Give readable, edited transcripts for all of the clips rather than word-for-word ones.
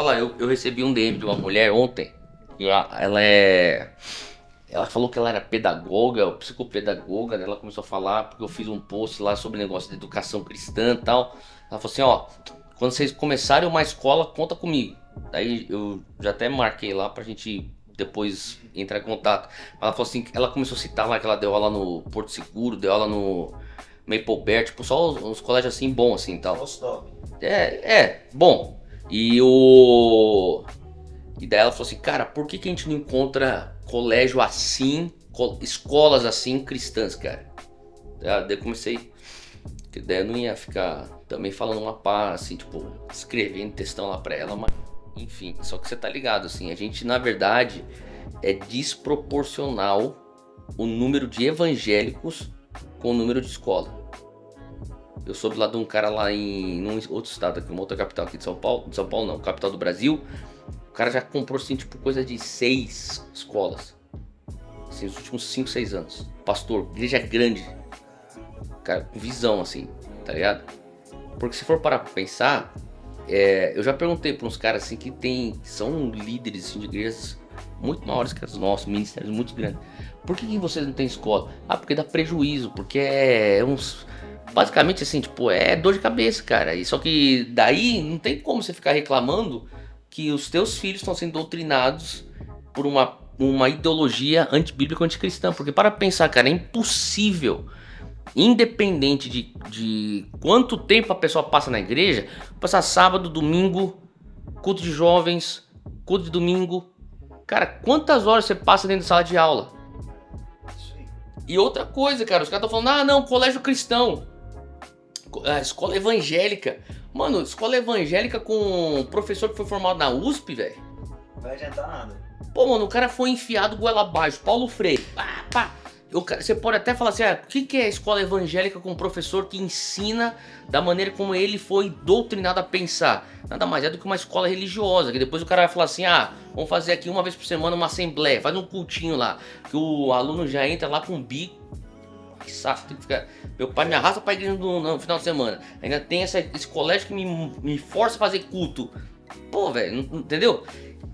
falar, eu recebi um DM de uma mulher ontem. E ela falou que ela era pedagoga, psicopedagoga, né? Ela começou a falar, porque eu fiz um post lá sobre negócio de educação cristã e tal. Ela falou assim, ó, quando vocês começarem uma escola, conta comigo. Daí eu já até marquei lá pra gente depois entrar em contato. Ela falou assim, ela começou a citar lá que ela deu aula no Porto Seguro, deu aula no Maple Bear, tipo, só uns colégios assim bons assim e tal. Bom. E daí ela falou assim, cara, por que a gente não encontra colégio assim, escolas assim cristãs, cara? Daí eu comecei, que daí eu não ia ficar também falando uma pá, assim, tipo, escrevendo textão lá pra ela, mas enfim, só que você tá ligado, assim, a gente na verdade é desproporcional o número de evangélicos com o número de escola. Eu soube lá de um cara lá em outro estado aqui, uma outra capital aqui de São Paulo não, capital do Brasil. O cara já comprou assim, tipo, coisa de 6 escolas. Assim, nos últimos 5, 6 anos. Pastor, igreja grande. Cara, com visão, assim, tá ligado? Porque se for parar pra pensar, eu já perguntei pra uns caras assim que são líderes assim, de igrejas muito maiores que as nossas, ministérios muito grandes. Por que vocês não têm escola? Ah, porque dá prejuízo, porque basicamente assim, tipo, é dor de cabeça, cara. E só que daí não tem como você ficar reclamando que os teus filhos estão sendo doutrinados por uma ideologia antibíblica, anticristã. Porque para pensar, cara, é impossível, independente de quanto tempo a pessoa passa na igreja, passar sábado, domingo, culto de jovens, culto de domingo. Cara, quantas horas você passa dentro da sala de aula? E outra coisa, cara, os caras estão falando, ah, não, colégio cristão. Escola evangélica. Mano, escola evangélica com professor que foi formado na USP, velho. Não vai adiantar nada. Pô, mano, o cara foi enfiado goela abaixo. Paulo Freire. Pá, pá. Você pode até falar assim, o que é escola evangélica com um professor que ensina da maneira como ele foi doutrinado a pensar? Nada mais é do que uma escola religiosa, que depois o cara vai falar assim, vamos fazer aqui uma vez por semana uma assembleia, faz um cultinho lá, que o aluno já entra lá com um bico. Que saco, tem que ficar... Meu pai me arrasta pra igreja no final de semana. Ainda tem esse colégio que me força a fazer culto. Pô, velho, entendeu?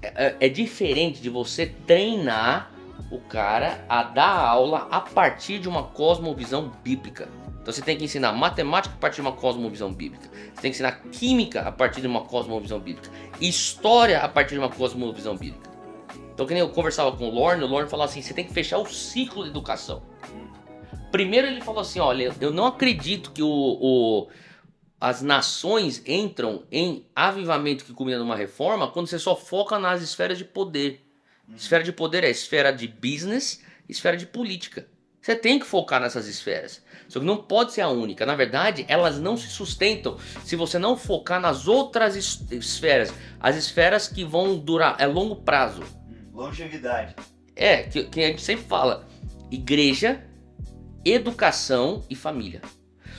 É diferente de você treinar o cara a dar aula a partir de uma cosmovisão bíblica. Então você tem que ensinar matemática a partir de uma cosmovisão bíblica. Você tem que ensinar química a partir de uma cosmovisão bíblica. História a partir de uma cosmovisão bíblica. Então, que nem eu conversava com o Lorne falava assim, você tem que fechar o ciclo de educação. Primeiro ele falou assim, olha, eu não acredito que as nações entram em avivamento que culmina numa reforma quando você só foca nas esferas de poder. Esfera de poder é esfera de business, esfera de política. Você tem que focar nessas esferas. Só que não pode ser a única. Na verdade, elas não se sustentam se você não focar nas outras esferas. As esferas que vão durar, longo prazo. Longevidade. Que a gente sempre fala. Igreja, educação e família.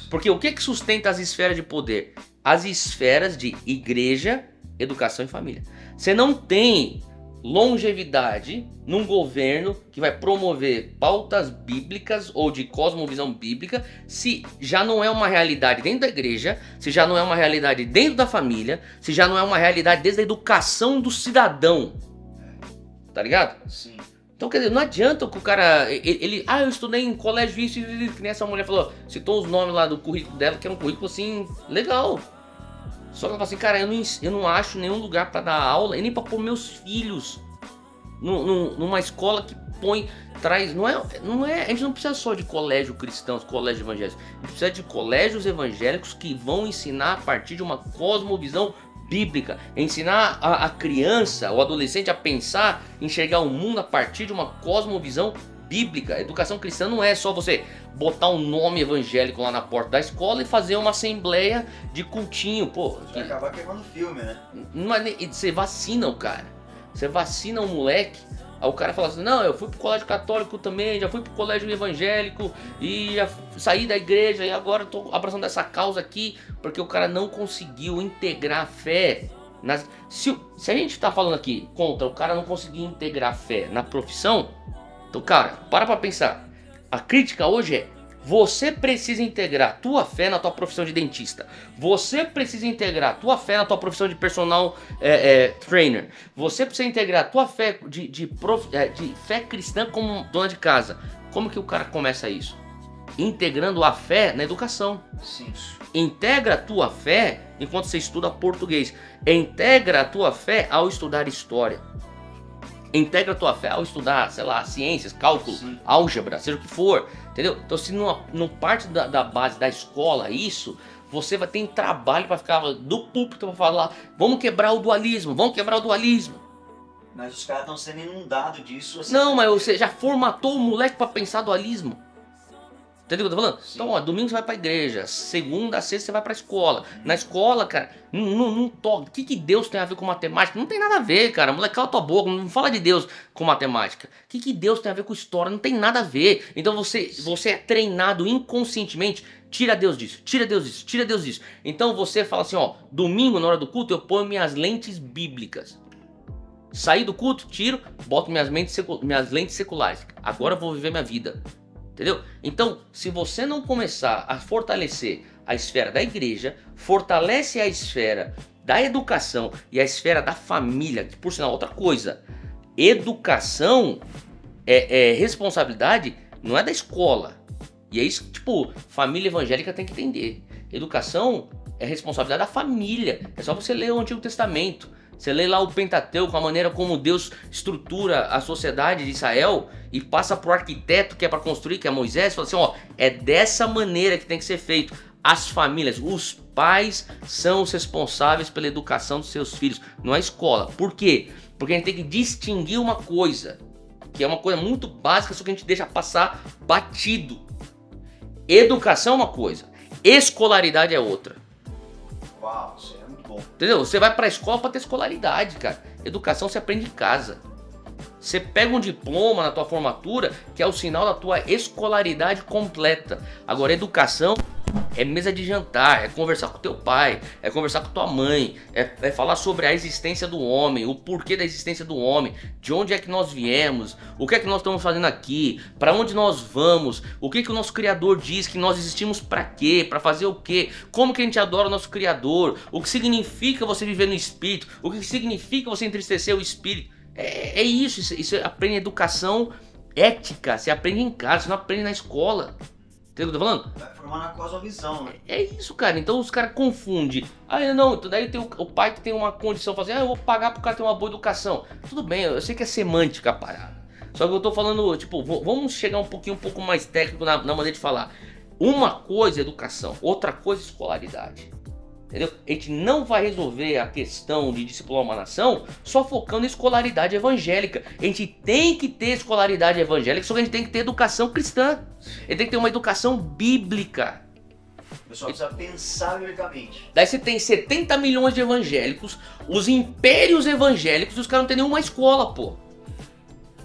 Porque o que sustenta as esferas de poder? As esferas de igreja, educação e família. Você não tem longevidade num governo que vai promover pautas bíblicas ou de cosmovisão bíblica se já não é uma realidade dentro da igreja, se já não é uma realidade dentro da família, se já não é uma realidade desde a educação do cidadão. Tá ligado? Sim. Então, quer dizer, não adianta que o cara, eu estudei em colégio isso, que nem essa mulher falou, citou os nomes lá do currículo dela, que era um currículo assim, legal. Só que ela fala assim, cara, eu não acho nenhum lugar pra dar aula, e nem pra pôr meus filhos numa escola que traz, não é, a gente não precisa só de colégio cristão, colégio evangélico, a gente precisa de colégios evangélicos que vão ensinar a partir de uma cosmovisão bíblica, ensinar a criança, o adolescente a pensar, enxergar o mundo a partir de uma cosmovisão bíblica. Educação cristã não é só você botar um nome evangélico lá na porta da escola e fazer uma assembleia de cultinho, pô. Vai acabar queimando filme, né? Você vacina o cara, você vacina o moleque. Aí o cara fala assim, não, eu fui pro colégio católico também, já fui pro colégio evangélico e já saí da igreja e agora tô abraçando essa causa aqui, porque o cara não conseguiu integrar a fé. Se a gente tá falando aqui contra o cara não conseguir integrar a fé na profissão, então, cara, para pra pensar. A crítica hoje é Você precisa integrar a tua fé na tua profissão de dentista. Você precisa integrar a tua fé na tua profissão de personal trainer. Você precisa integrar a tua fé de fé cristã como dona de casa. Como que o cara começa isso? Integrando a fé na educação. Sim. Integra a tua fé enquanto você estuda português. Integra a tua fé ao estudar história. Integra a tua fé ao estudar, sei lá, ciências, cálculo, Sim. álgebra, seja o que for, entendeu? Então se não parte da base da escola isso, você vai ter trabalho para ficar do púlpito para falar, vamos quebrar o dualismo, vamos quebrar o dualismo. Mas os caras estão sendo inundados disso. Assim, Não, mas você já formatou o moleque para pensar dualismo. Entendeu o que eu tô falando? Sim. Então, ó, domingo você vai pra igreja, segunda a sexta você vai pra escola. Na escola, cara, não toca. O que Deus tem a ver com matemática? Não tem nada a ver, cara. Moleque, cala tua boca, não fala de Deus com matemática. O que Deus tem a ver com história? Não tem nada a ver. Então você é treinado inconscientemente. Tira Deus disso, tira Deus disso, tira Deus disso. Então você fala assim, ó, domingo na hora do culto eu ponho minhas lentes bíblicas. Saí do culto, tiro, boto minhas lentes seculares. Agora eu vou viver minha vida. Entendeu? Então, se você não começar a fortalecer a esfera da igreja, fortalece a esfera da educação e a esfera da família, que por sinal outra coisa, educação é responsabilidade, não é da escola. E é isso que, tipo, família evangélica tem que entender. Educação é responsabilidade da família. É só você ler o Antigo Testamento. Você lê lá o Pentateuco, a maneira como Deus estrutura a sociedade de Israel e passa pro arquiteto que é para construir, que é Moisés, e fala assim, ó, é dessa maneira que tem que ser feito. As famílias, os pais são os responsáveis pela educação dos seus filhos, não a escola. Por quê? Porque a gente tem que distinguir uma coisa, que é uma coisa muito básica, só que a gente deixa passar batido. Educação é uma coisa, escolaridade é outra. Uau, isso é muito bom. Entendeu? Você vai pra escola pra ter escolaridade, cara. Educação você aprende em casa. Você pega um diploma na tua formatura, que é o sinal da tua escolaridade completa. Agora, educação é mesa de jantar, é conversar com teu pai, é conversar com tua mãe, é falar sobre a existência do homem, o porquê da existência do homem, de onde é que nós viemos, o que é que nós estamos fazendo aqui, para onde nós vamos, o que que o nosso Criador diz, que nós existimos para quê, para fazer o quê, como que a gente adora o nosso Criador, o que significa você viver no Espírito, o que significa você entristecer o Espírito. É isso, isso aprende educação ética, você aprende em casa, você não aprende na escola. Entendeu o que eu tô falando? Vai formar na cosmovisão, né? É isso, cara. Então os caras confundem. Ah, não, então daí tem o pai que tem uma condição, fala assim, eu vou pagar pro cara ter uma boa educação. Tudo bem, eu sei que é semântica a parada. Só que eu tô falando, tipo, vamos chegar um pouco mais técnico na maneira de falar. Uma coisa é educação, outra coisa é escolaridade. Entendeu? A gente não vai resolver a questão de discipular uma nação só focando em escolaridade evangélica. A gente tem que ter escolaridade evangélica, só que a gente tem que ter educação cristã. A gente tem que ter uma educação bíblica. O pessoal precisa pensar biblicamente. Daí você tem 70 milhões de evangélicos, os impérios evangélicos, e os caras não tem nenhuma escola, pô.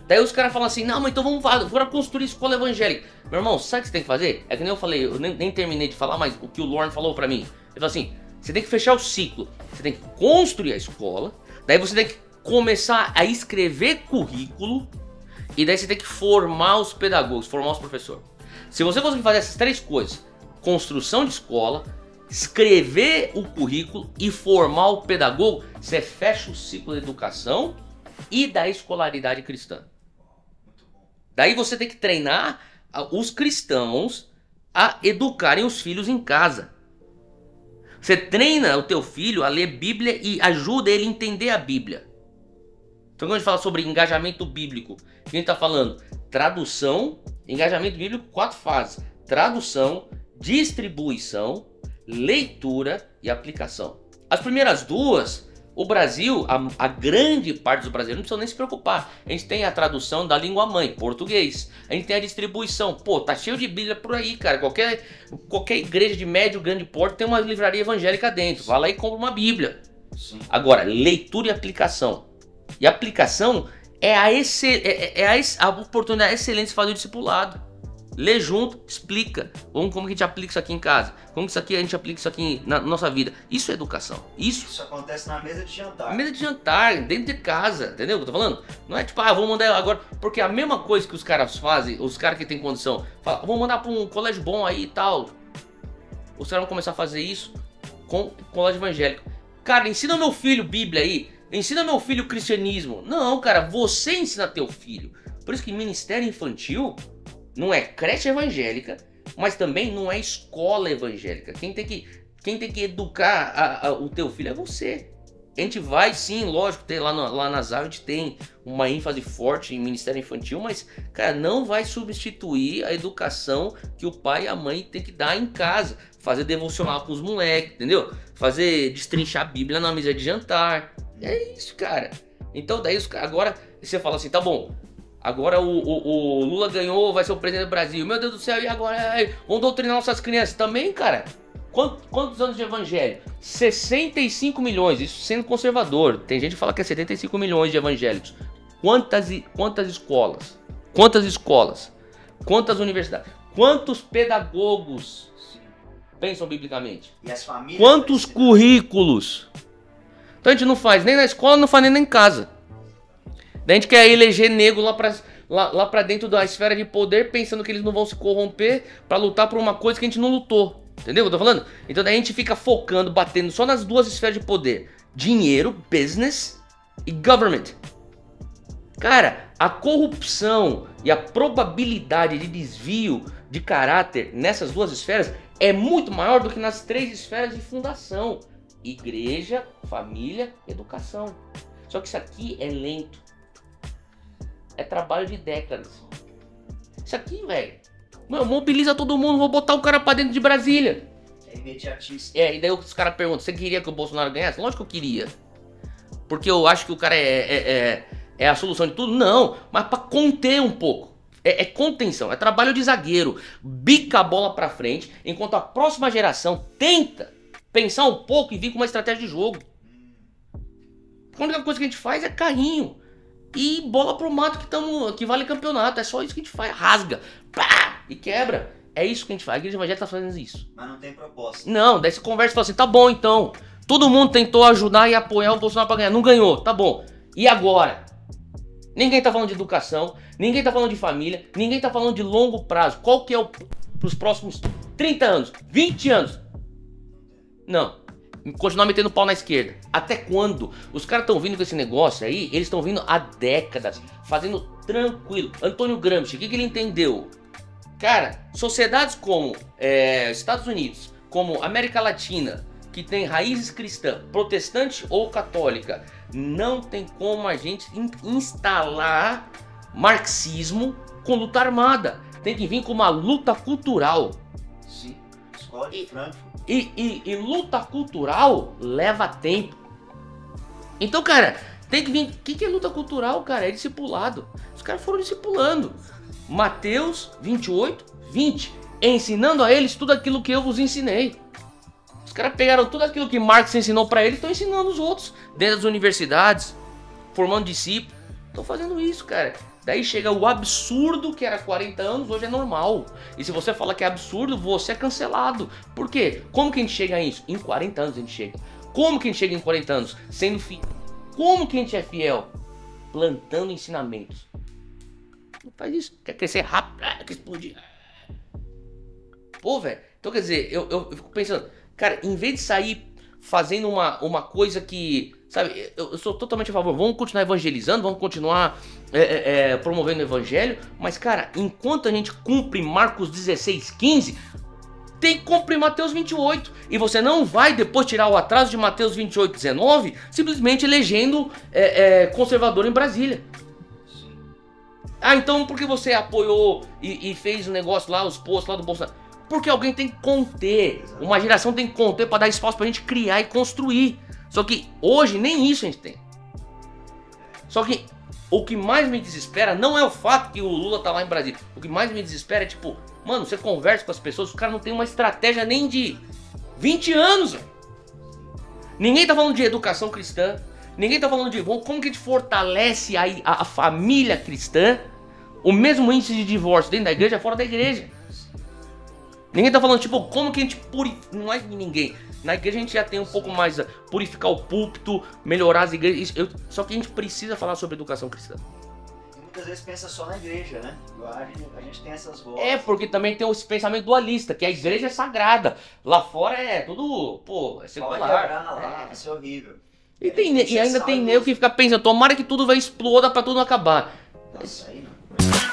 Daí os caras falam assim, não, mas então vamos agora construir escola evangélica. Meu irmão, sabe o que você tem que fazer? É que nem eu falei, eu nem terminei de falar, mas o que o Lorne falou pra mim. Ele falou assim, você tem que fechar o ciclo, você tem que construir a escola, daí você tem que começar a escrever currículo, e daí você tem que formar os pedagogos, formar os professores. Se você conseguir fazer essas três coisas, construção de escola, escrever o currículo e formar o pedagogo, você fecha o ciclo da educação e da escolaridade cristã. Muito bom. Daí você tem que treinar os cristãos a educarem os filhos em casa. Você treina o teu filho a ler Bíblia e ajuda ele a entender a Bíblia. Então quando a gente fala sobre engajamento bíblico, a gente está falando tradução, engajamento bíblico, 4 fases. Tradução, distribuição, leitura e aplicação. As primeiras duas, o Brasil, a grande parte dos brasileiros não precisa nem se preocupar. A gente tem a tradução da língua mãe, português. A gente tem a distribuição. Pô, tá cheio de Bíblia por aí, cara. Qualquer igreja de médio, grande porte tem uma livraria evangélica dentro. Vai lá e compra uma Bíblia. Sim. Agora, leitura e aplicação. E aplicação é a oportunidade excelente de fazer o discipulado. lê junto, explica. Como que a gente aplica isso aqui em casa? Como que isso aqui a gente aplica isso aqui na nossa vida? Isso é educação. Isso acontece na mesa de jantar. Na mesa de jantar, dentro de casa, entendeu o que eu tô falando? Não é tipo, vamos mandar agora. Porque a mesma coisa que os caras fazem, os caras que tem condição, falam, vamos mandar pra um colégio bom aí e tal. Os caras vão começar a fazer isso com colégio evangélico. Cara, ensina meu filho Bíblia aí. Ensina meu filho cristianismo. Não, cara, você ensina teu filho. Por isso que ministério infantil não é creche evangélica, mas também não é escola evangélica. Quem tem que educar o teu filho é você. A gente vai sim, lógico, ter lá nas aulas a gente tem uma ênfase forte em ministério infantil, mas, cara, não vai substituir a educação que o pai e a mãe tem que dar em casa. Fazer devocional com os moleques, entendeu? Fazer destrinchar a Bíblia na mesa de jantar. É isso, cara. Então daí agora você fala assim, tá bom, agora o Lula ganhou, vai ser o presidente do Brasil. Meu Deus do céu, e agora? Vamos doutrinar nossas crianças também, cara? Quantos anos de evangelho? 65 milhões, isso sendo conservador. Tem gente que fala que é 75 milhões de evangélicos. Quantas escolas? Quantas escolas? Quantas universidades? Quantos pedagogos pensam biblicamente? E as famílias? Quantos currículos? Então a gente não faz nem na escola, não faz nem em casa. Daí a gente quer eleger negro lá pra dentro da esfera de poder, pensando que eles não vão se corromper pra lutar por uma coisa que a gente não lutou. Entendeu o que eu tô falando? Então daí a gente fica focando, batendo só nas duas esferas de poder. Dinheiro, business e government. Cara, a corrupção e a probabilidade de desvio de caráter nessas duas esferas é muito maior do que nas três esferas de fundação. Igreja, família, educação. Só que isso aqui é lento. É trabalho de décadas. Isso aqui, velho, mobiliza todo mundo, vou botar o cara pra dentro de Brasília. É imediatista. E daí os caras perguntam, você queria que o Bolsonaro ganhasse? Lógico que eu queria. Porque eu acho que o cara é a solução de tudo? Não, mas pra conter um pouco. É contenção, é trabalho de zagueiro. Bica a bola pra frente, enquanto a próxima geração tenta pensar um pouco e vir com uma estratégia de jogo. A única coisa que a gente faz é carrinho e bola pro mato que vale campeonato. É só isso que a gente faz. Rasga, pá, e quebra. É isso que a gente faz. A igreja evangélica tá fazendo isso. Mas não tem proposta. Não, daí você conversa e fala assim, tá bom então. Todo mundo tentou ajudar e apoiar o Bolsonaro pra ganhar. Não ganhou, tá bom. E agora? Ninguém tá falando de educação, ninguém tá falando de família, ninguém tá falando de longo prazo. Qual que é pros próximos 30 anos, 20 anos? Não. Continuar metendo pau na esquerda. Até quando? Os caras estão vindo com esse negócio aí, eles estão vindo há décadas, fazendo tranquilo. Antônio Gramsci, o que ele entendeu? Cara, sociedades como Estados Unidos, como América Latina, que tem raízes cristãs, protestante ou católica, não tem como a gente instalar marxismo com luta armada. Tem que vir com uma luta cultural. Sim, escola de Frankfurt. E luta cultural leva tempo. Então, cara, tem que vir. O que é luta cultural, cara? É discipulado. Os caras foram discipulando. Mateus 28, 20. Ensinando a eles tudo aquilo que eu vos ensinei. Os caras pegaram tudo aquilo que Marx ensinou pra eles e estão ensinando os outros. Dentro das universidades, formando discípulos. Estão fazendo isso, cara. Daí chega o absurdo que era 40 anos, hoje é normal. E se você fala que é absurdo, você é cancelado. Por quê? Como que a gente chega a isso? Em 40 anos a gente chega. Como que a gente chega em 40 anos? Sendo fiel. Como que a gente é fiel? Plantando ensinamentos. Não faz isso. Quer crescer rápido, quer explodir. Pô, velho. Então quer dizer, eu fico pensando, cara, em vez de sair fazendo uma coisa que... Sabe, eu sou totalmente a favor, vamos continuar evangelizando, vamos continuar promovendo o evangelho, mas cara, enquanto a gente cumpre Marcos 16, 15, tem que cumprir Mateus 28, e você não vai depois tirar o atraso de Mateus 28, 19, simplesmente elegendo conservador em Brasília. Ah, então por que você apoiou e fez o negócio lá, os posts lá do Bolsonaro? Porque alguém tem que conter, uma geração tem que conter para dar espaço pra gente criar e construir. Só que hoje nem isso a gente tem. Só que o que mais me desespera não é o fato que o Lula tá lá em Brasília. O que mais me desespera é tipo, mano, você conversa com as pessoas, os caras não tem uma estratégia nem de 20 anos. Véio. Ninguém tá falando de educação cristã. Ninguém tá falando de como que a gente fortalece a família cristã. O mesmo índice de divórcio dentro da igreja é fora da igreja. Ninguém tá falando, tipo, como que a gente purifica. Não é ninguém. Na igreja a gente já tem um pouco mais. Purificar o púlpito, melhorar as igrejas. Só que a gente precisa falar sobre educação cristã. E muitas vezes pensa só na igreja, né? A gente tem essas vozes. É, porque também tem esse pensamento dualista, que a igreja é sagrada. Lá fora é tudo, pô, é Pode secular. quebrar lá, vai ser horrível. E ainda tem nego que fica pensando, tomara que tudo vai explodir pra tudo acabar. Nossa, aí não.